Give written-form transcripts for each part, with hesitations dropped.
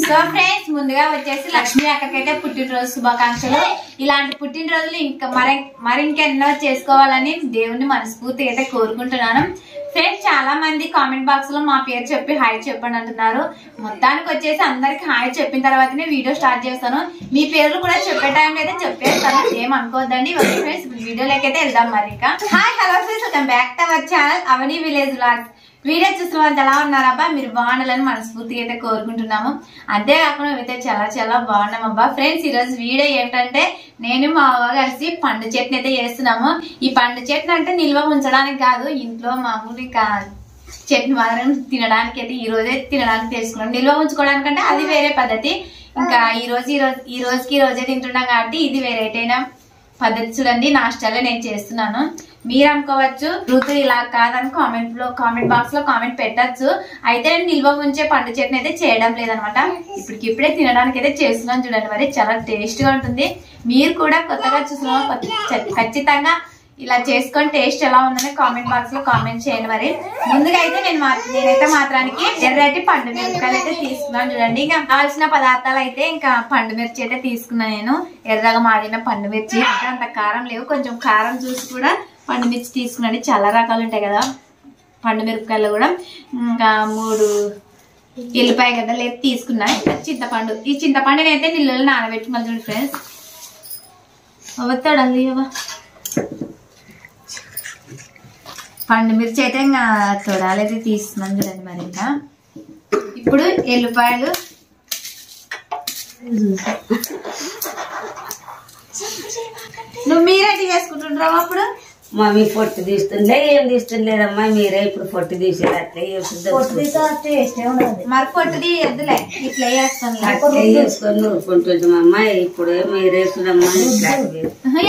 So friends ముందుగా వచ్చేసి లక్ష్మి అక్కకైతే పుట్టినరోజు శుభాకాంక్షలు. ఇలాంటి పుట్టినరోజులు ఇంకా మరింకెన్నో చేసుకోవాలని దేవుణ్ణి మనస్ఫూర్తిగా అయితే కోరుకుంటున్నాను. ఫ్రెండ్స్ చాలా మంది కామెంట్ బాక్స్ లో మా పేరు చెప్పి హాయ్ చెప్పండి అంటున్నారు. మొత్తానికి వచ్చేసి అందరికి హాయ్ చెప్పిన తర్వాతనే వీడియో స్టార్ట్ చేస్తాను. మీ పేర్లు కూడా చెప్పే టైంలో అయితే చెప్పేస్తాను, ఏమనుకోవద్దండి. ఫ్రెండ్స్ వీడియోలోకి అయితే వెళ్దాం. మరి ఇంకా hi hello friends, welcome back to our channel Avani village vlogs. Video చూసిన వాళ్ళు ఎలా ఉన్నారబ్బా, మీరు బాగుండాలని మనస్ఫూర్తిగా అయితే కోరుకుంటున్నాము. అంతేకాకుండా మేమైతే చాలా చాలా బాగున్నామబ్బా. ఫ్రెండ్స్ ఈరోజు వీడియో ఏంటంటే నేను మా అవ్వ కలిసి పండు చట్నీ అయితే చేస్తున్నాము. ఈ పండు చట్నీ అంటే నిల్వ ఉంచడానికి కాదు, ఇంట్లో మామూలు ఇంకా చట్నీ మాత్రం తినడానికి అయితే ఈ రోజే తినడానికి తెలుసుకున్నాం. నిల్వ ఉంచుకోవడానికంటే అది వేరే పద్ధతి. ఇంకా ఈ రోజే తింటున్నాం కాబట్టి ఇది వేరేటైనా పద్ధతి. చూడండి నా స్టైల్లో నేను చేస్తున్నాను. మీరు అనుకోవచ్చు ఋతు ఇలా కాదని కామెంట్ బాక్స్ లో కామెంట్ పెట్టచ్చు. అయితే నేను నిల్వ ఉంచే పండు చట్నీ అయితే చేయడం లేదనమాట. ఇప్పుడే తినడానికి అయితే చేస్తున్నాను. చూడండి మరి చాలా టేస్ట్ గా ఉంటుంది. మీరు కూడా కొత్తగా చూసిన ఖచ్చితంగా ఇలా చేసుకొని టేస్ట్ ఎలా ఉందని కామెంట్ బాక్స్ లో కామెంట్ చేయండి. మరి ముందుగా అయితే నేనైతే మాత్రానికి ఎర్రటి పండు మిరపకాయలు అయితే తీసుకున్నాను. చూడండి ఇంకా కావాల్సిన పదార్థాలు అయితే ఇంకా పండు మిర్చి అయితే తీసుకున్నాను. నేను ఎర్రగా మాడిన పండు మిర్చి, అంటే అంత కారం లేవు, కొంచెం కారం చూసి కూడా పండు మిర్చి తీసుకున్నాను. చాలా రకాలు ఉంటాయి కదా పండు మిరపకాయలు కూడా. ఇంకా 3 ఎల్లిపాయ గడ్డలు అయితే తీసుకున్నా. ఇంకా చింతపండు, ఈ చింతపండుని అయితే నీళ్ళలో నానబెట్టుకోవాలి. చూడండి ఫ్రెండ్స్, వస్తాడండి పండు మిర్చి అయితే ఇంకా తొడాలైతే తీస్తున్నాను. చూడండి మరి ఇంకా ఇప్పుడు ఎల్లిపాయలు, నువ్వు మీరేంటి చేసుకుంటుంటావు అప్పుడు? మమ్మీ పొట్టు తీస్తుండే ఏం తీస్తుండలేదమ్మా, మీరే ఇప్పుడు పొట్టు తీసేది. అట్లే మరి పొట్టు తీయద్దులే, ఇట్లా వేస్తాను. అట్లే వేసుకొని నూరుకుంటుంటామమ్మా. ఇప్పుడు మీరే చూడమ్మా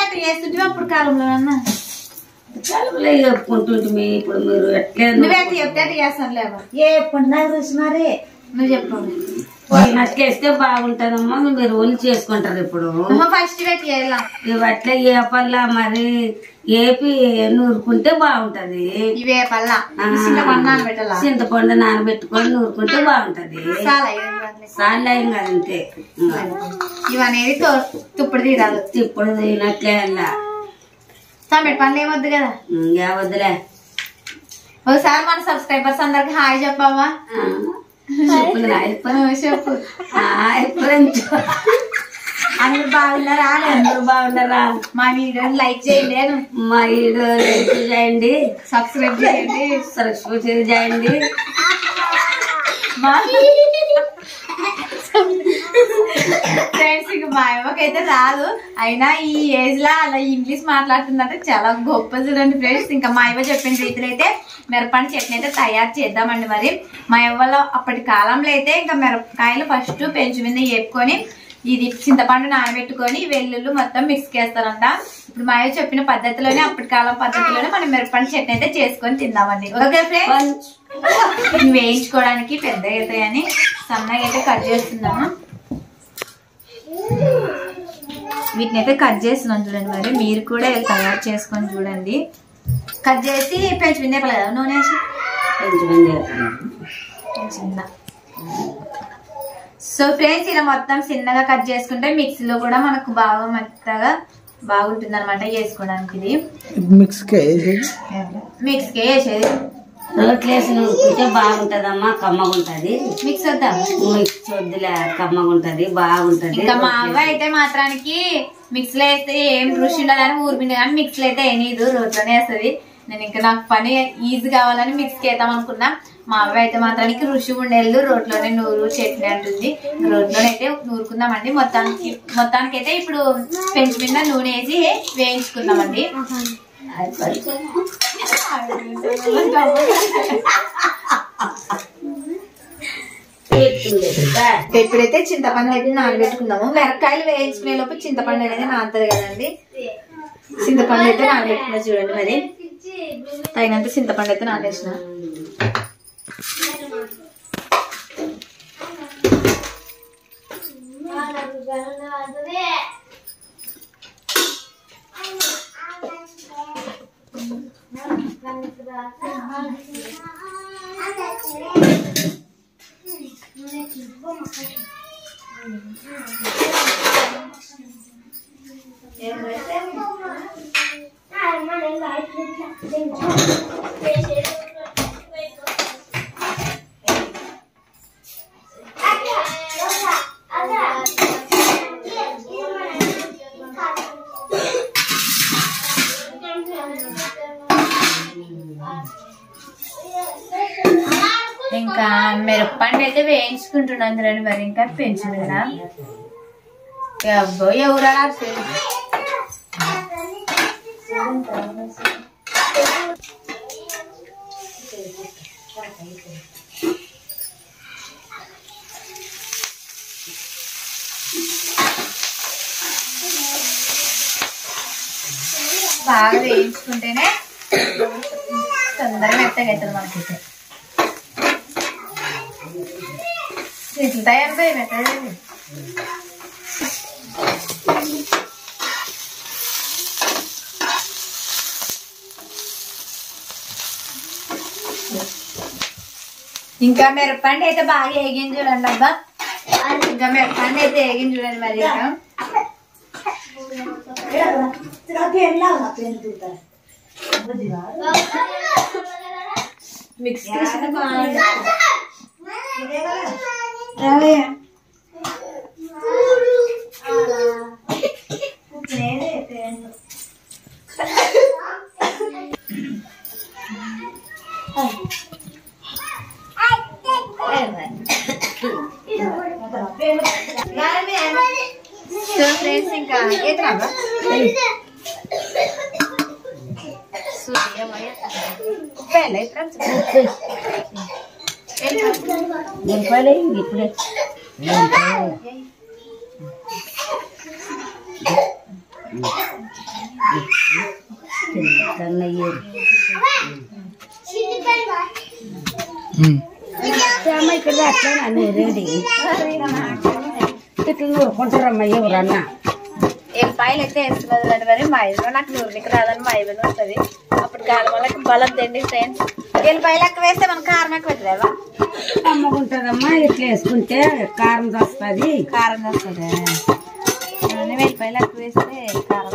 అట్లా చేస్తుంటే అప్పుడు కాలంలో అన్నా కాలంలో చెప్పుకుంటుంటే ఇప్పుడు మీరు ఎట్లే నువ్వేంటి చెప్తే అట్లా చేస్తాను లేవా? నాకు రుచి మరి నువ్వు చెప్పండి. అట్లేస్తే బాగుంటదమ్మా. మీరు ఒళ్ళు చేసుకుంటారు ఇప్పుడు. ఫస్ట్ ఇవి అట్లా ఏపల్లా మరి ఏపి నూరుకుంటే బాగుంటది. ఇవే పల్లా చింతపండు నానబెట్టుకొని నూరుకుంటే బాగుంటది. సార్లు అయ్యి కదంతే. ఇవనేది తుప్పుడు తీరాలి. ఇప్పుడు తినట్లే అలా టమాటో పండ్లు ఏమొద్దు కదా. వద్దులే. ఒకసారి మన సబ్స్క్రైబర్స్ అందరికి హాయ్ చెప్పావా? చెప్పు. అందరు బాగున్నారా? అందరూ బాగున్నారా? మా వీడియోని లైక్ చేయండి, మా వీడియో చేయండి, సబ్స్క్రైబ్ చేయండి. ఫ్రెండ్స్ ఇక మా అమ్మకైతే రాదు, అయినా ఈ ఏజ్ లా అలా ఇంగ్లీష్ మాట్లాడుతుందంటే చాలా గొప్ప. చూడండి ఫ్రెండ్స్, ఇంకా మా అవ్వ చెప్పిన రీతిలో అయితే మిరపండు చట్నీ అయితే తయారు చేద్దామండి. మరి మా అవ్వలో అప్పటి కాలంలో అయితే ఇంకా మిరపకాయలు ఫస్ట్ పెంచు మీద వేపుకొని ఇది చింతపండు నానబెట్టుకొని వెల్లుల్లి మొత్తం మిక్స్ చేస్తారంట. ఇప్పుడు మా అయ్య చెప్పిన పద్ధతిలోనే, అప్పటి కాలం పద్ధతిలోనే మనం మిరపండు చట్నీ అయితే చేసుకొని తిందామండి. ఓకే ఫ్రెండ్స్, వేయించుకోవడానికి పెద్ద అవుతాయని సన్నగా అయితే కట్ చేస్తున్నాము. వీటిని అయితే కట్ చేస్తున్నాను. చూడండి మరి మీరు కూడా తయారు చేసుకొని చూడండి. కట్ చేసి పెంచి విందేపాలి కదా నూనె వేసి చిన్న. సో ఫ్రెండ్స్ ఇలా మొత్తం చిన్నగా కట్ చేసుకుంటే మిక్సీలో కూడా మనకు బాగా మెత్తగా బాగుంటుంది అనమాట చేసుకోవడానికి. ఇది మిక్స్కే వేసేది. రోట్లేసి నూరుకుంటే బాగుంటదమ్మా, కమ్మగుంటది. మిక్స్ వద్దా? మిక్స్ వద్దులే, కమ్మగుంటది, బాగుంటది. ఇంకా మా అవ్వ అయితే మాత్రానికి మిక్స్ లో వేస్తే ఏం రుచి ఉండదని ఊరిపిండి, కానీ మిక్స్ లో అయితే ఏనీదు, రోట్లోనే వేస్తుంది. నేను ఇంకా నాకు పని ఈజీ కావాలని మిక్స్కి వేద్దాం అనుకున్నా. మా అవ్వ అయితే మాత్రానికి రుచి ఉండేది రోట్లోనే నూరు చట్నీ అంటుంది. రోట్లోనే అయితే నూరుకుందామండి. మొత్తానికి అయితే ఇప్పుడు పెంచు మీద నూనె వేసి వేయించుకుందామండి. ఎప్పుడైతే చింతపండు అయితే నానబెట్టుకున్నాము, మిరపకాయలు వేయించుకునే లోపు చింతపండు అనేది నానుతుంది కదండి. చింతపండు అయితే నానబెట్టుకున్నా. చూడండి మరి తగినంత చింతపండు అయితే నానేసిన. ఇంకా మిరప్పండి అయితే వేయించుకుంటున్నాను చూడండి. మరి ఇంకా పెంచింది కదా అబ్బో ఎవరా బాగా వేయించుకుంటేనే తొందరగా మెత్తగా అవుతుంది మనకైతే. ఇట్లా తయారు మెత్తగా ఇంకా మిరపండి అయితే బాగా ఏగింది చూడండి అబ్బా. ఇంకా మిరపండి అయితే ఏగింది చూడండి. మరి మిక్స్ చేసిన ఫ్రెండ్స్ ఇంకా ఇప్పుడే ఇక్కడ అట్లా రెడీ ఇట్లా నూరుకుంటారమ్మా ఎవరన్నా. ఎల్లిపాయలు అయితే వేస్తున్నది మరి మా ఇదిలో నాకు నూరునికి రాదని మా ఇదిలో వస్తుంది. అప్పుడు కారం వాళ్ళకి బలం తిండి ఫ్రెండ్స్. ఎల్లిపాయలు ఎక్కువ వేస్తే మనకు కారం ఎక్కువ అవుతుందా? అమ్మకుంటుందమ్మా ఇట్లా వేసుకుంటే కారం వస్తుంది. కారం వస్తుంది. ఎల్లిపాయలు ఎక్కువ వేస్తే కారం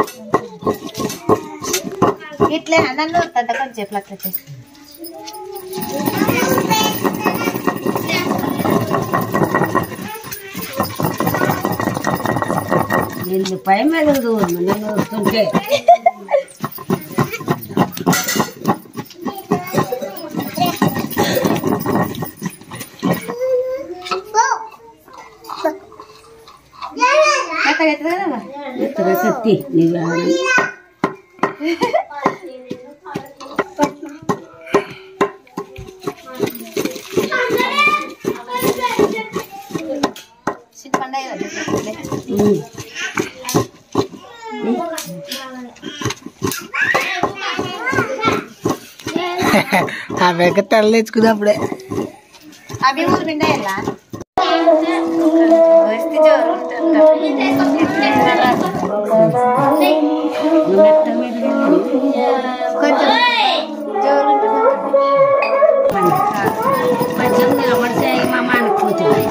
ఇట్లే నన్ను వస్తుందా కొంచెం అట్లా చేసి ఎల్లిపాయ మెదడు నేను వస్తుంటే కత్తి ఆమెకు తల్లి తెచ్చుకున్నప్పుడే అవి ఊరు నిండా ఎలా వస్తే జోరు కొంచెం జోరు కొంచెం నిలబడితే మా అనుకుంటుంది.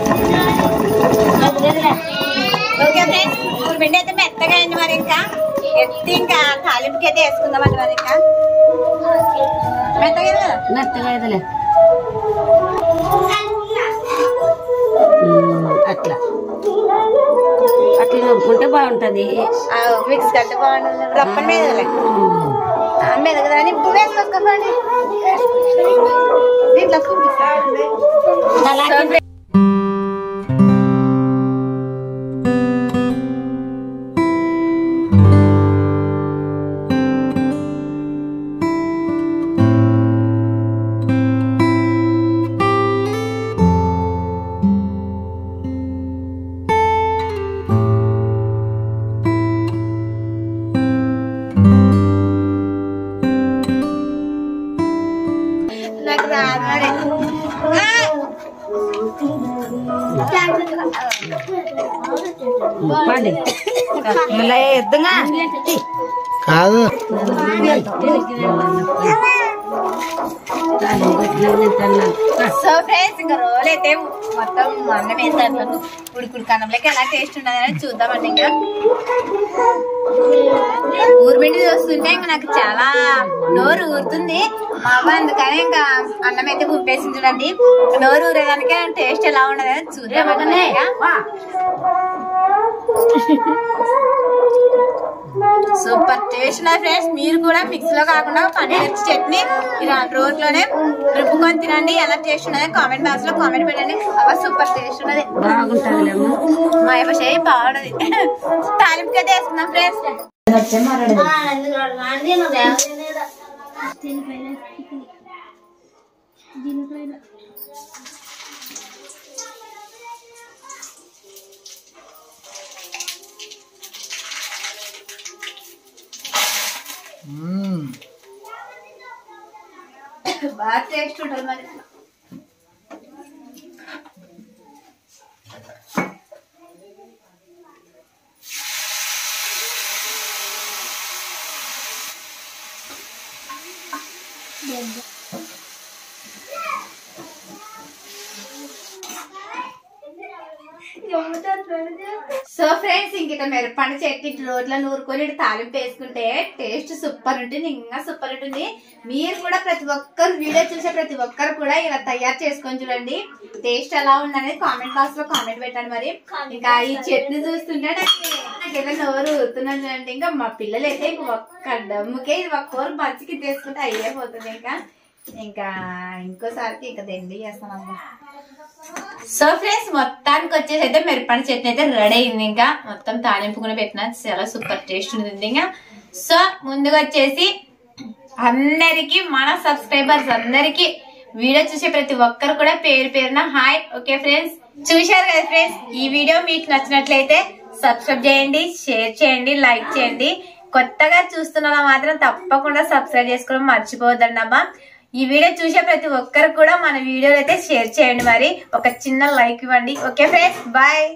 ఓకే ఫ్రెండ్స్ ఊరు పిండి అయితే మెత్తగా అయింది. మరి ఇంకా ఎత్తి ఇంకా తాలింపుకి అయితే వేసుకుందామండి. మరి ఇంకా మెత్తగా కదా మెత్తగా అయితలే అట్లా అట్లా నూరుకుంటే బాగుంటది. మిక్స్ కంటే బాగుంటుంది. రప్పని మీద మీద కదా ఇప్పుడు వేసుకోండి. దీంట్లో నాకు రాదు కాదు సో ఫ్రెండ్స్ ఇంకా రోల్ అయితే మొత్తం అన్నం వేస్తాను. ఉడుకుడు కన్నంలోకి ఎలా టేస్ట్ ఉన్నదని చూద్దామండి. ఇంకా ఊరిబెండి చూస్తుంటే ఇంకా నాకు చాలా నోరు ఊరుతుంది మా అవ్వ, అందుకని ఇంకా అన్నం అయితే గుంపేసింది చూడండి. నోరు ఊరేదానికే టేస్ట్ ఎలా ఉన్నదని చూద్దామండి. సూపర్ టేస్ట్ ఉన్నాయి ఫ్రెండ్స్. మీరు కూడా మిక్స్ లో కాకుండా పన్నీర్ చట్నీ ఇలా రోట్లోనే రుబ్బుకొని తినండి. ఎలా టేస్ట్ ఉన్నది కామెంట్ బాక్స్ లో కామెంట్ పెట్టండి. అవ సూపర్ టేస్ట్ ఉన్నది, మా యొక్క చేయి బాగున్నది. తాలింపుకి అయితే వేసుకుందాం ఫ్రెండ్స్. బాగా టేస్ట్ ఉంటుంది మరి. సో ఫ్రెండ్స్ ఇంక మిరపండు చట్నీ రోట్లో నూరుకొని తాలింపు వేసుకుంటే టేస్ట్ సూపర్ ఉంటుంది, ఇంకా సూపర్ ఉంటుంది. మీరు కూడా ప్రతి ఒక్కరు వీడియో చూసే ప్రతి ఒక్కరు కూడా ఇలా తయారు చేసుకొని చూడండి. టేస్ట్ ఎలా ఉందనేది కామెంట్ బాక్స్ లో కామెంట్ పెట్టండి. మరి ఇంకా ఈ చట్నీ చూస్తుంటే నాకెలా నోరు ఊరుతున్నాను చూడండి. ఇంకా మా పిల్లలు అయితే ఒక్క దమ్ముకే ఇది ఒక్క కూర బచ్చికి తీసుకుంటే అయిపోతుంది. ఇంకా ఇంకోసారికి ఇంకా దండి చేస్తానమ్మా. సో ఫ్రెండ్స్ మొత్తానికి వచ్చేసి అయితే మిరపండు చట్నీ అయితే రెడీ అయింది. ఇంకా మొత్తం తాలింపు కూడా పెట్టిన చాలా సూపర్ టేస్ట్ ఉంటుంది. ఇంకా సో ముందుగా వచ్చేసి అందరికి మన సబ్స్క్రైబర్స్ అందరికి వీడియో చూసే ప్రతి ఒక్కరు కూడా పేరు పేరున హాయ్. ఓకే ఫ్రెండ్స్, చూశారు కదా ఫ్రెండ్స్, ఈ వీడియో మీకు నచ్చినట్లయితే సబ్స్క్రైబ్ చేయండి, షేర్ చేయండి, లైక్ చేయండి. కొత్తగా చూస్తున్నా మాత్రం తప్పకుండా సబ్స్క్రైబ్ చేసుకోవడం మర్చిపోవద్దండి అమ్మా. ఈ వీడియో చూసే ప్రతి ఒక్కరు కూడా మన వీడియోలు అయితే షేర్ చేయండి. మరి ఒక చిన్న లైక్ ఇవ్వండి. Okay friends, bye.